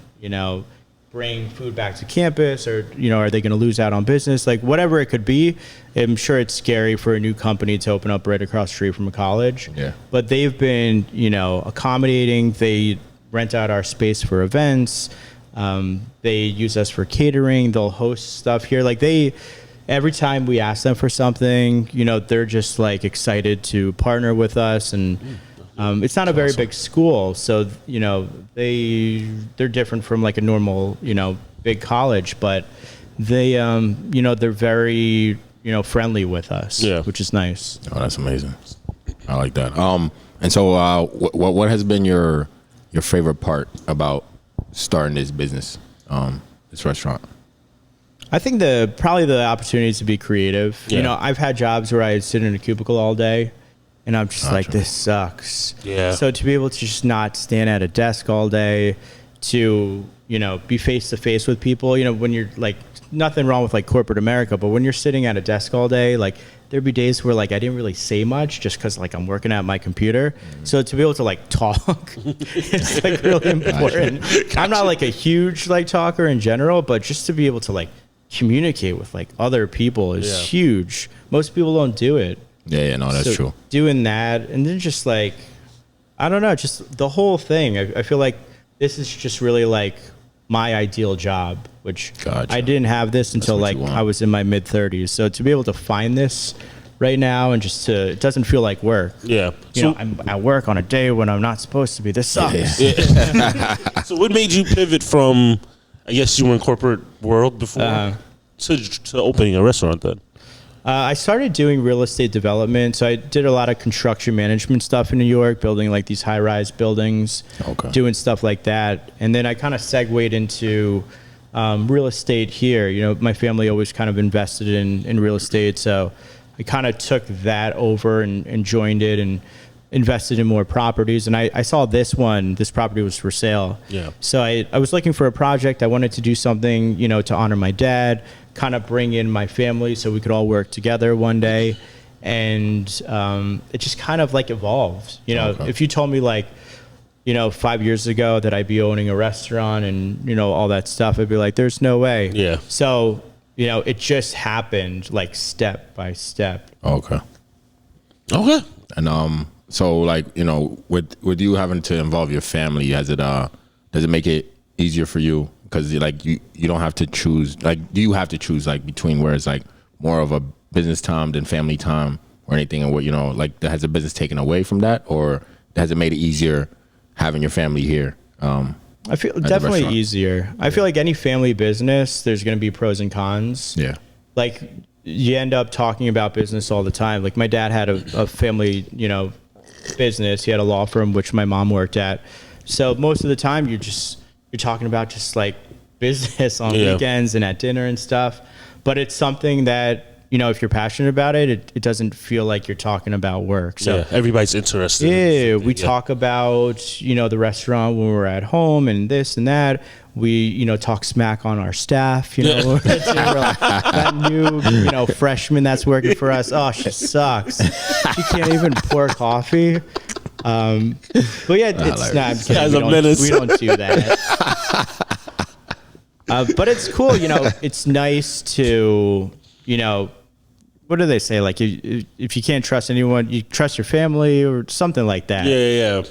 bring food back to campus, or, are they going to lose out on business? Like, whatever it could be, I'm sure it's scary for a new company to open up right across the street from a college. Yeah. But they've been, accommodating. They rent out our space for events. They use us for catering. They'll host stuff here. Like, every time we ask them for something, they're just like excited to partner with us. And it's not a very big school, so they're different from like a normal big college, but they're very friendly with us, which is nice. Oh, that's amazing. I like that. And so what has been your favorite part about starting this business, this restaurant? I think probably the opportunity to be creative. I've had jobs where I sit in a cubicle all day, and I'm just like, this sucks. Yeah. So to be able to just not stand at a desk all day, to, be face to face with people, when you're like, nothing wrong with like corporate America, but when you're sitting at a desk all day, like there'd be days where like I didn't really say much just because like I'm working at my computer. So to be able to like talk, it's like really important. Gotcha. I'm not like a huge like talker in general, but just to be able to like communicate with like other people is huge. Most people don't do it. Yeah, no, that's true. Doing that, and then just like, I don't know, just the whole thing. I feel like this is just really like my ideal job, which I didn't have this until like I was in my mid-30s. So to be able to find this right now, and just it doesn't feel like work. Yeah. You know, I'm at work on a day when I'm not supposed to be. This sucks. So what made you pivot from, I guess you were in corporate world before, to opening a restaurant then? I started doing real estate development. So I did a lot of construction management stuff in New York, building like these high-rise buildings, doing stuff like that. And then I kind of segued into real estate here. You know, my family always kind of invested in real estate. So I kind of took that over and joined it and invested in more properties. And I saw this property was for sale. Yeah. So I was looking for a project. I wanted to do something, you know, to honor my dad, kind of bring in my family so we could all work together one day. And it just kind of like evolved. You know, if you told me like, you know, 5 years ago that I'd be owning a restaurant and, you know, all that stuff, I'd be like, there's no way. Yeah. So, you know, it just happened like step by step. Okay. And so like, you know, with you having to involve your family, does it make it easier for you? Because like you don't have to choose, like, do you have to choose like between where it's like more of a business time than family time or anything? And what, you know, like has the business taken away from that, or has it made it easier having your family here? I feel definitely easier. I feel like any family business, there's going to be pros and cons. Yeah. Like you end up talking about business all the time. Like my dad had a family, you know, business. He had a law firm, which my mom worked at. So most of the time you're talking about just like business on weekends and at dinner and stuff. But it's something that, you know, if you're passionate about it, it doesn't feel like you're talking about work. So everybody's interested. Yeah, we talk about, you know, the restaurant when we're at home and this and that. We, you know, talk smack on our staff, you know. We're like, that new, you know, freshman that's working for us. Oh, she sucks. She can't even pour coffee. But yeah, it's not. I'm kidding. We don't do that. But it's cool, you know. It's nice to, you know, what do they say? Like, if you can't trust anyone, you trust your family or something like that. Yeah.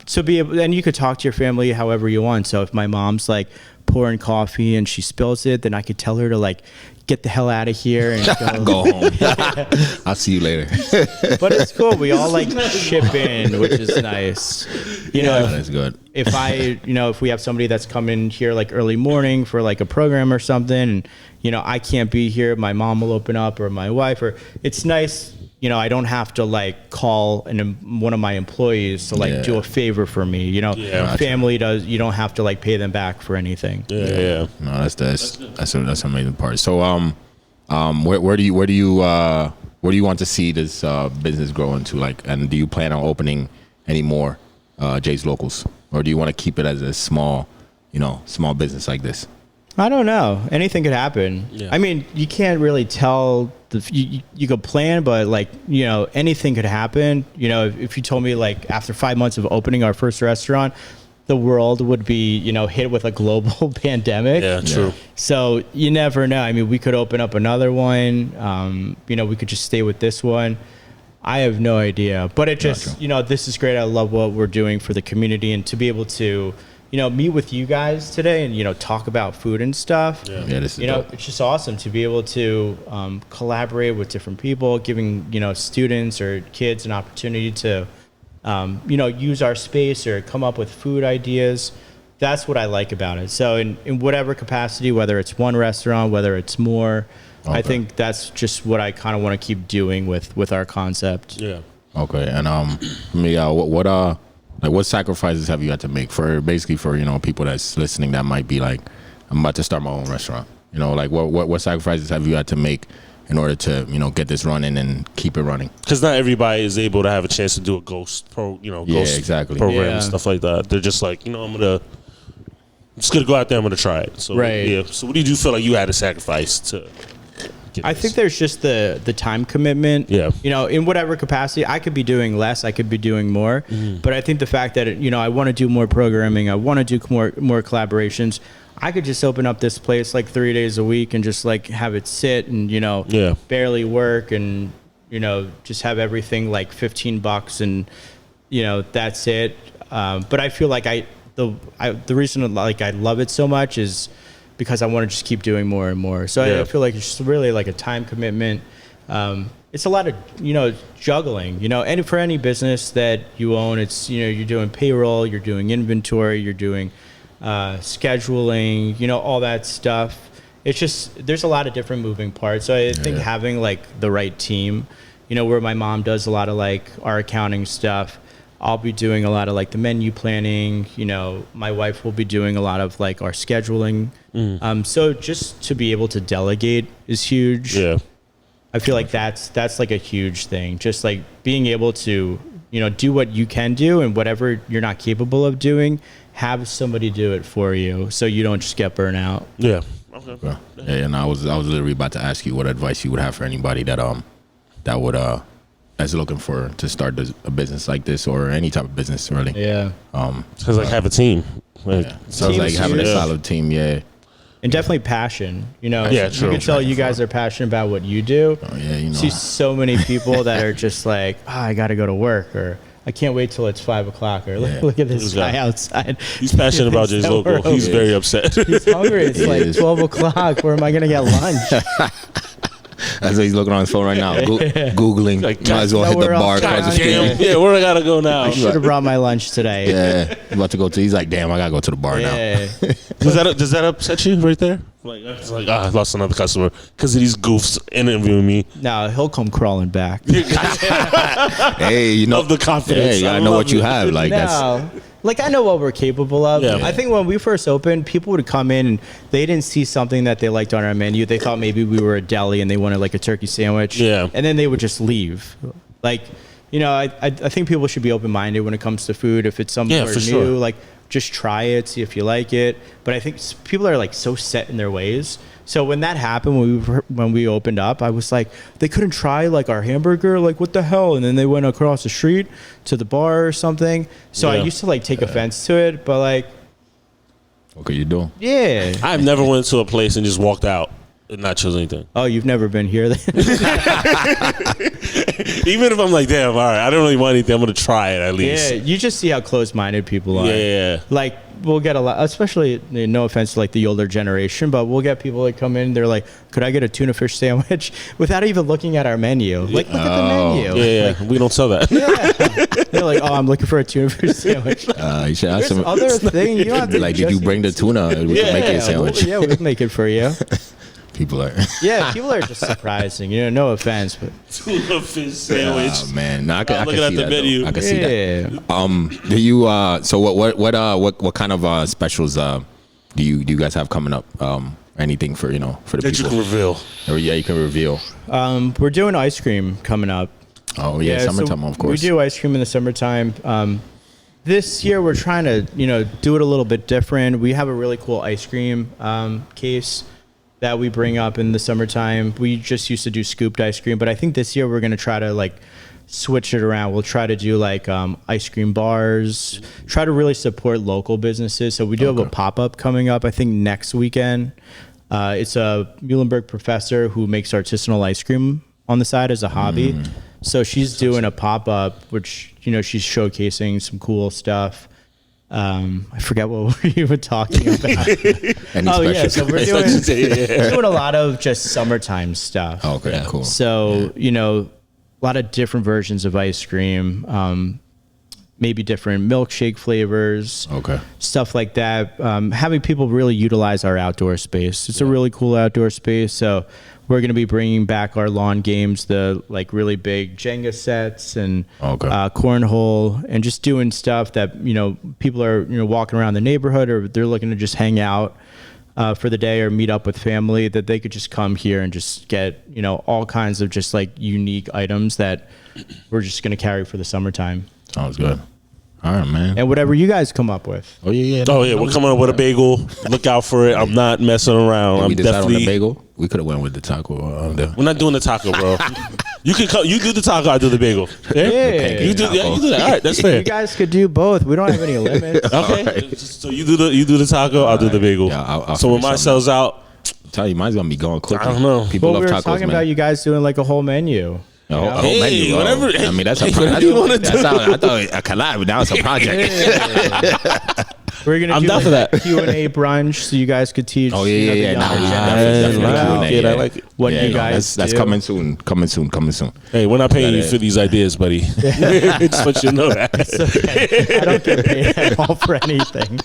So be able, and you could talk to your family however you want. So if my mom's like pouring coffee and she spills it, then I could tell her to like get the hell out of here and go home. I'll see you later. But it's cool. We all like chip in, which is nice. You know, that's good. If we have somebody that's coming here like early morning for like a program or something, and you know, I can't be here, my mom will open up, or my wife, or it's nice. You know, I don't have to like call one of my employees to like do a favor for me. You know, family does. You don't have to like pay them back for anything. Yeah. No, that's an amazing part. So, where do you want to see this business grow into? Like, and do you plan on opening any more Jay's Locals, or do you want to keep it as a small business like this? I don't know. Anything could happen. Yeah. I mean, you can't really tell. You could plan, but like, you know, anything could happen. You know, if you told me like after 5 months of opening our first restaurant, the world would be, you know, hit with a global pandemic. Yeah, true. So you never know. I mean, we could open up another one. You know, we could just stay with this one. I have no idea. But it just, you know, this is great. I love what we're doing for the community, and to be able to, you know, meet with you guys today and, you know, talk about food and stuff. Yeah, this is you know, it's just awesome to be able to collaborate with different people, giving, you know, students or kids an opportunity to, you know, use our space or come up with food ideas. That's what I like about it. So in whatever capacity, whether it's one restaurant, whether it's more, I think that's just what I kind of want to keep doing with our concept. Yeah. Okay. And what sacrifices have you had to make for you know, people that's listening that might be like, I'm about to start my own restaurant? You know, like what sacrifices have you had to make in order to, you know, get this running and keep it running? Because not everybody is able to have a chance to do a ghost program and stuff like that. They're just like, you know, I'm just gonna go out there, I'm gonna try it. So yeah. So what did you feel like you had to sacrifice to? I think there's just the time commitment. Yeah. You know, in whatever capacity, I could be doing less, I could be doing more. But I think the fact that, you know, I want to do more programming, I want to do more collaborations. I could just open up this place like 3 days a week and just like have it sit and, you know, barely work and, you know, just have everything like $15 and, you know, that's it. But I feel like the reason like I love it so much is because I want to just keep doing more and more. So I feel like it's just really like a time commitment. it's a lot of, juggling, and for any business that you own, it's, you're doing payroll, you're doing inventory, you're doing scheduling, all that stuff. It's just, there's a lot of different moving parts. So I think having like the right team, where my mom does a lot of like our accounting stuff, I'll be doing a lot of like the menu planning, my wife will be doing a lot of like our scheduling. So just to be able to delegate is huge. Yeah. I feel like that's like a huge thing. Just like being able to, do what you can do, and whatever you're not capable of doing, have somebody do it for you, so you don't just get burnt out. Yeah. Okay. Yeah, and I was literally about to ask you what advice you would have for anybody that would that's looking to start a business like this, or any type of business really. Yeah. Because have a team. Like, Sounds like having a solid team. Yeah. And definitely passion, Yeah, you can tell you guys are passionate about what you do. Oh, yeah, You see so many people that are just like, I got to go to work, or I can't wait till it's 5 o'clock, or look at this guy outside. He's passionate about Jay's local. He's very upset. He's hungry. It's like 12 o'clock. Where am I going to get lunch? That's what he's looking on his phone right now, Googling. Like, might as well hit the bar across the street. Yeah, where I gotta go now? I should have brought my lunch today. Yeah, about to go to. He's like, damn, I gotta go to the bar now. Does that upset you right there? Like, it's like, I lost another customer because of these goofs interviewing me. No, he'll come crawling back. Hey, Love the confidence. Hey, I know what you have. Like that's. Like, I know what we're capable of. Yeah. I think when we first opened, people would come in and they didn't see something that they liked on our menu. They thought maybe we were a deli and they wanted like a turkey sandwich. Yeah. And then they would just leave. Like, I think people should be open-minded when it comes to food. If it's somewhere new, sure. like, just try it, see if you like it. But I think people are like so set in their ways. So when that happened, when we opened up, I was like, they couldn't try like our hamburger, like what the hell? And then they went across the street to the bar or something. So I used to like take offense to it, but like, What could you do? yeah. I've never went to a place and just walked out and not chose anything. Oh, you've never been here then? Even if I'm like, damn, all right, I don't really want anything, I'm gonna try it at least. Yeah, you just see how close-minded people are. Yeah. Like, we'll get a lot, especially, no offense to like the older generation, but we'll get people that come in, they're like, could I get a tuna fish sandwich? Without even looking at our menu. Like, look at the menu. Yeah, Like, we don't sell that. they're like, oh, I'm looking for a tuna fish sandwich. You should ask There's him. other thing. You don't have to Like, did you just bring the tuna? And we can make it a sandwich. we'll make it for you. People are. Yeah, people are just surprising. No offense, but Tuna fish sandwich. Oh man, no, I can looking see at the that. menu. I can see that. yeah. Do you? So what kind of specials do you guys have coming up? Anything for for the That you people? can reveal. Or, yeah, you can reveal. We're doing ice cream coming up. Oh yeah, summertime, so of course. We do ice cream in the summertime. This year we're trying to, do it a little bit different. We have a really cool ice cream case that we bring up in the summertime. We just used to do scooped ice cream, but I think this year we're going to try to like switch it around. We'll try to do like ice cream bars, try to really support local businesses. So we do have a pop-up coming up, I think next weekend. It's a Muhlenberg professor who makes artisanal ice cream on the side as a hobby. So she's doing a pop-up, which, she's showcasing some cool stuff. I forget what we were talking about. So we're doing a lot of just summertime stuff. Okay, cool. So, a lot of different versions of ice cream, maybe different milkshake flavors, stuff like that. Having people really utilize our outdoor space. It's a really cool outdoor space. So we're going to be bringing back our lawn games, the like really big Jenga sets and cornhole, and just doing stuff that, people are, walking around the neighborhood, or they're looking to just hang out for the day or meet up with family, that they could just come here and just get, all kinds of just like unique items that we're just going to carry for the summertime. Sounds good. All right, man. And whatever you guys come up with. Oh yeah. We're coming up with a bagel. Look out for it. I'm not messing around. We I'm decided definitely on the bagel. We could have went with the taco. We're not doing the taco, bro. You can come. You do the taco. I do the bagel. Yeah. You do that. All right, that's fair. You guys could do both. We don't have any limits. Okay. Right. So you do the taco. I'll do the bagel. Yeah, I'll so when mine sells out, I'll tell you, mine's gonna be going quick. I don't know. People love we were tacos, talking man. about you guys doing like a whole menu. A whole menu, whatever. I mean, that's a Hey, project. whatever you wanna do. I thought a collab, but now it's a project. We're gonna I'm do down like for that. Q&A brunch, so you guys could teach. Oh, you know, yeah. the Now young we generation definitely I Q&A, like it. what Yeah, you no, guys that's do. coming soon. Coming soon. Hey, we're not paying you That for these ideas, buddy. Just want you to know that. It's okay. I don't get paid at all for anything.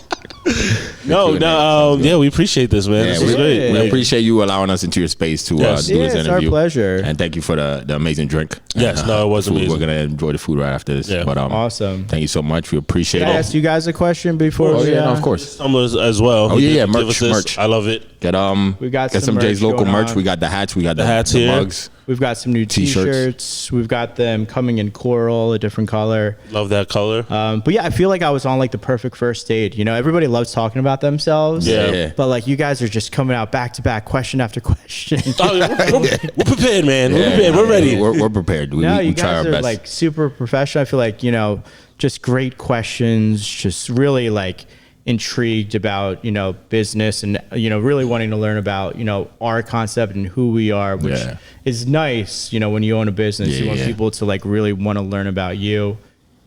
Yeah, we appreciate this, man. Yeah, This is great. we Like, appreciate you allowing us into your space to Yes. do Yeah, this it's interview. our pleasure. And thank you for the amazing drink. Yes, And, no, it was the food. amazing. We're gonna enjoy the food right after this. Yeah. But Awesome. thank you so much. We appreciate Can I it. ask you guys a question before? Oh we, yeah, no, of course. Tumblers as well. Oh, yeah, Give merch, us this. merch. I love it. Get We got get some some Jay's merch local going merch. on. We got the hats. We got the hats the here. mugs. We've got some new T-shirts. T-shirts. We've got them coming in coral, a different color. Love that color. But yeah, I feel like I was on like the perfect first date. You know, everybody loves talking about themselves. Yeah. But like you guys are just coming out back to back, question after question. We're prepared, man. We're prepared. We're ready. We're prepared. No, We you try our guys are best. like super professional. I feel like, you know, just great questions, just really like intrigued about, you know, business and, you know, really wanting to learn about, you know, our concept and who we are, which Yeah. is nice. You know, when you own a business, you Yeah, want yeah. people to like really want to learn about you.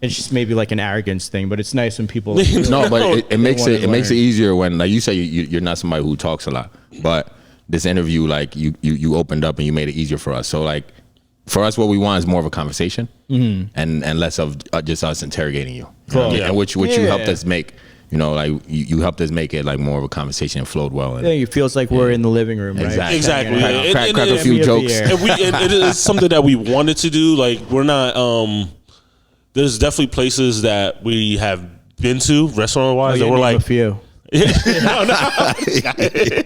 It's just maybe like an arrogance thing, but it's nice when people. really No, but it makes wanna it makes it learn. easier when, like you say, you're not somebody who talks a lot. But this interview, like you opened up and you made it easier for us. So like for us, what we want is more of a conversation and less of just us interrogating you. You know what I mean? Yeah. And which you Yeah. helped us make. You know, like you helped us make it like more of a conversation and flowed well. And Yeah, it feels like we're in the living room, right? Crack, Exactly. Yeah. crack, And- crack a and- few and- jokes. Yeah. And it is something that we wanted to do. Like, we're not. There's definitely places that we have been to, restaurant Oh, wise, yeah, that we're name a like, few.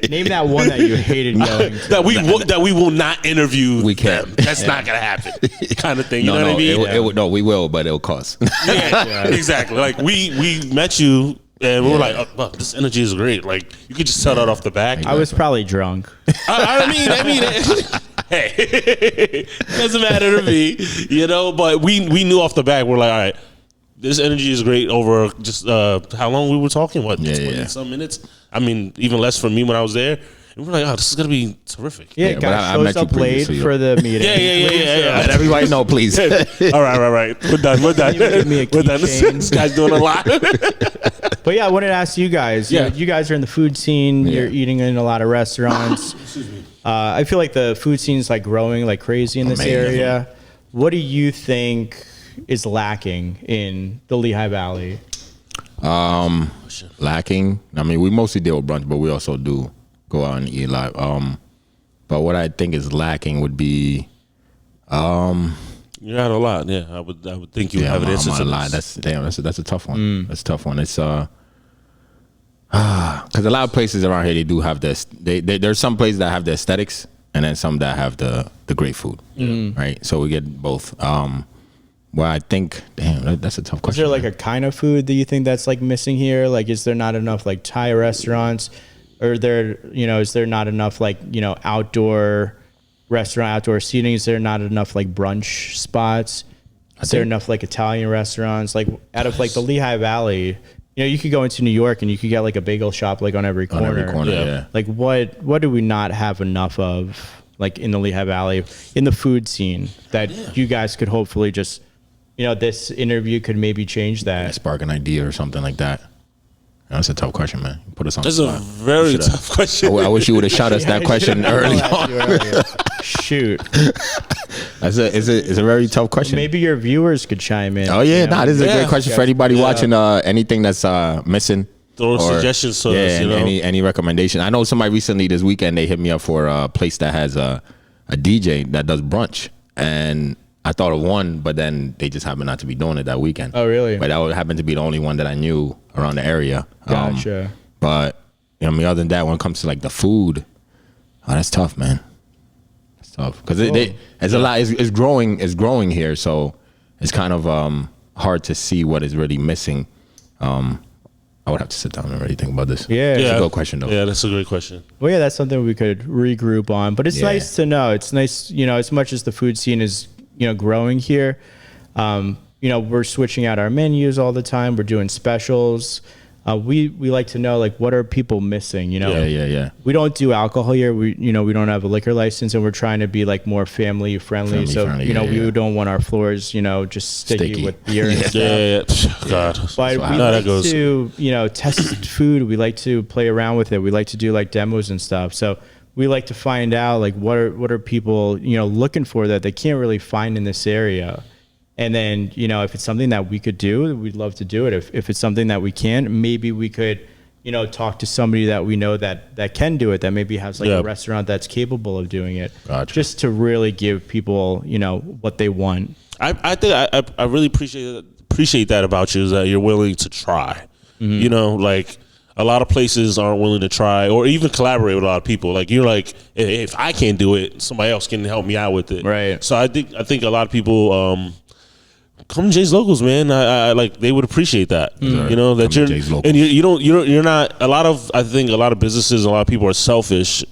Name that one that you hated going to. that we will not interview. We can't. them. That's not gonna happen. Kind of thing. You know what I mean? No, we will, but it'll cost. Yeah, exactly. Like we met you. And we were like, oh, well, this energy is great. Like, you could just tell that off the back. I was probably drunk. I mean, hey, doesn't matter to me, you know. But we knew off the back. We're like, all right, this energy is great. Over just how long we were talking? What, Yeah, 20 yeah. some minutes? I mean, even less for me when I was there. And we're like, oh, this is gonna be terrific. Yeah, but guy I met shows you up late previously, for the meeting. Yeah. Let everybody know, please. All right. We're done. Give me a We're done. keychain. This guy's doing a lot. But yeah, I wanted to ask you guys. Yeah. You guys are in the food scene. Yeah. You're eating in a lot of restaurants. I feel like the food scene is like growing like crazy in this Amazing. area. What do you think is lacking in the Lehigh Valley? Lacking. I mean, we mostly deal with brunch, but we also do go out and eat a lot. But what I think is lacking would be, You had a lot. Yeah, I would think you would have an answer to a lot. this. That's a tough one. That's a tough one. It's because a lot of places around here they do have this. There's some places that have the aesthetics, and then some that have the great food. Right. So we get both. Well, I think, that's a tough Is question. there like a kind of food that you think that's like missing here? Like, is there not enough like Thai restaurants, or is there not enough like outdoor restaurant, outdoor seating? Is there not enough like brunch spots? Is there enough like Italian restaurants? Like out of like the Lehigh Valley, you could go into New York and you could get like a bagel shop like on every corner. on every corner? Yeah. Yeah. Like what do we not have enough of like in the Lehigh Valley in the food scene that you guys could hopefully just this interview could maybe change that. Spark an idea or something like that. That's a tough question, man. You put us on. That's the a spot. very tough question. I wish you would have shot us that question early I'll on. ask you earlier. Shoot. It's a very tough question. Maybe your viewers could chime in. Oh yeah, this is a Yeah. great question for anybody watching. Anything that's missing. Throw suggestions to us, and any recommendation. I know somebody recently this weekend they hit me up for a place that has a DJ that does brunch, and I thought of one, but then they just happened not to be doing it that weekend. Oh, really? But that would happen to be the only one that I knew around the area. Gotcha. But other than that, when it comes to like the food, that's tough, man. It's tough because it's a lot. It's growing. It's growing here, so it's kind of hard to see what is really missing. I would have to sit down and really think about this. Yeah. It's a good question though. Yeah, that's a great question. Well, yeah, that's something we could regroup on. But it's Yeah. nice to know. It's nice, as much as the food scene is, growing here, we're switching out our menus all the time. We're doing specials. we like to know like what are people missing, you know? Yeah. We don't do alcohol here. We don't have a liquor license, and we're trying to be like more family friendly. We don't want our floors, just sticky with beer and stuff. Yeah. God. But we like to, test food. We like to play around with it. We like to do like demos and stuff. So we like to find out like what are people, looking for that they can't really find in this area. And then, if it's something that we could do, we'd love to do it. If it's something that we can't, maybe we could, talk to somebody that we know that can do it, that maybe has like a restaurant that's capable of doing it. Gotcha. Just to really give people, what they want. I think I really appreciate that about you, is that you're willing to try. Like a lot of places aren't willing to try or even collaborate with a lot of people. Like you're like, if I can't do it, somebody else can help me out with it. Right. So I think a lot of people come to Jay's Locals, man. I like they would appreciate that. That Come to Jay's Locals. and you're not I think a lot of businesses, a lot of people are selfish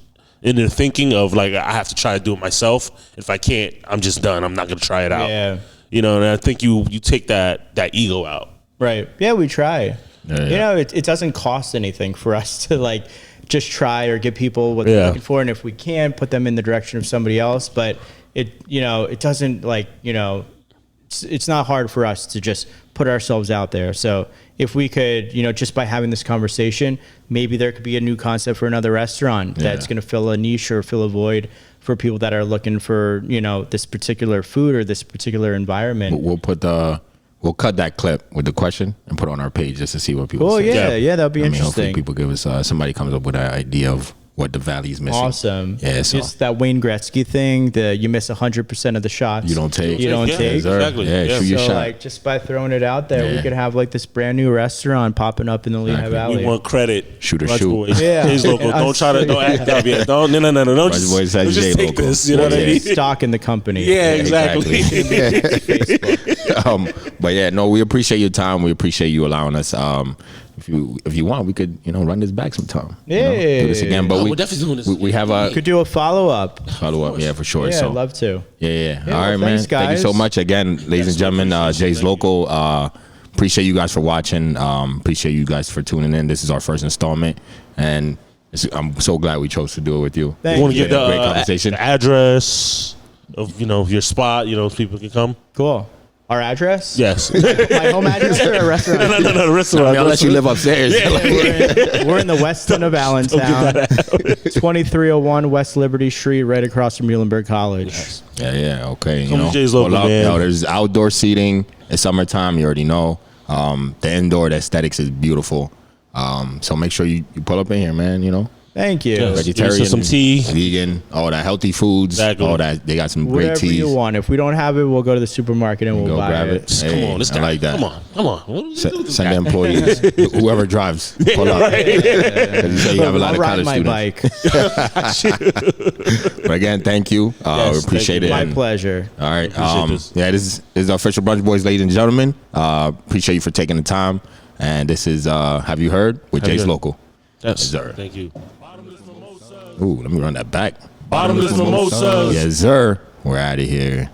in their thinking of like, I have to try to do it myself. If I can't, I'm just done. I'm not gonna try it out. Yeah. And I think you take that ego out. Right. Yeah, we try. Yeah. It doesn't cost anything for us to like just try or give people what they're looking for, and if we can, put them in the direction of somebody else. But it doesn't like it's not hard for us to just put ourselves out there. So if we could, just by having this conversation, maybe there could be a new concept for another restaurant that's going to fill a niche or fill a void for people that are looking for, this particular food or this particular environment. We'll cut that clip with the question and put it on our page just to see what people say. Yeah, that'd be interesting. Hopefully people give us, somebody comes up with an idea of what the valley's missing. Awesome. Yeah, so. It's that Wayne Gretzky thing, you miss 100% of the shots. You don't take. Exactly. Yeah, shoot your shot. Like, just by throwing it out there, we could have like this brand new restaurant popping up in the Lehigh Valley. We want credit. Shoot or Brunch shoot. Boys. Yeah. Jay's Local. Don't try to, don't act up yet. No. Don't Boys says just Jay take Local. this. You know what I mean? Stock in the company. Yeah, exactly. But yeah, no, we appreciate your time. We appreciate you allowing us. If you want, we could run this back sometime. Yeah, do this again. But we're definitely doing this. We have a Could do a follow-up. yeah, for sure. Yeah, So I'd love to. Yeah. Yeah, All right, well, man. thanks, Thank you guys. so much again, ladies and gentlemen. Jay's Local. Appreciate you guys for watching. Appreciate you guys for tuning in. This is our first installment, and I'm so glad we chose to do it with you. Thank You want to you. get the Great conversation. address of your spot, so people can come. Cool. Our address? Yes. My home address or a restaurant? no, the restaurant. I'll let you live upstairs. We're in the west end of Allentown. 2301 West Liberty Street, right across from Muhlenberg College. Yeah. Okay. Come to Jay's Local, man. There's outdoor seating. It's summertime. You already know. The indoor, the aesthetics is beautiful. So make sure you pull up in here, man. Thank you. Yes. Vegetarian, Some tea. vegan, all that healthy foods, Exactly. all that. They got some great Whatever teas. you want. If we don't have it, we'll go to the supermarket and we'll Go buy grab it. it. Just Hey, come on, this guy. I like that. Come on. What do you do with this Send guy? the employees, whoever drives, pull up. You say you have a lot I'll of ride college my students. bike. But again, thank you. Yes, we appreciate thank you. it. My And- pleasure. All right. Appreciate this. Yeah, this is our official Brunch Boys, ladies and gentlemen. Appreciate you for taking the time. And this is Have You Heard with Have You Jay's Heard? Local. Yes, sir. Thank you. Ooh, let me run that back. Bottomless mimosas. Yes, sir. We're out of here.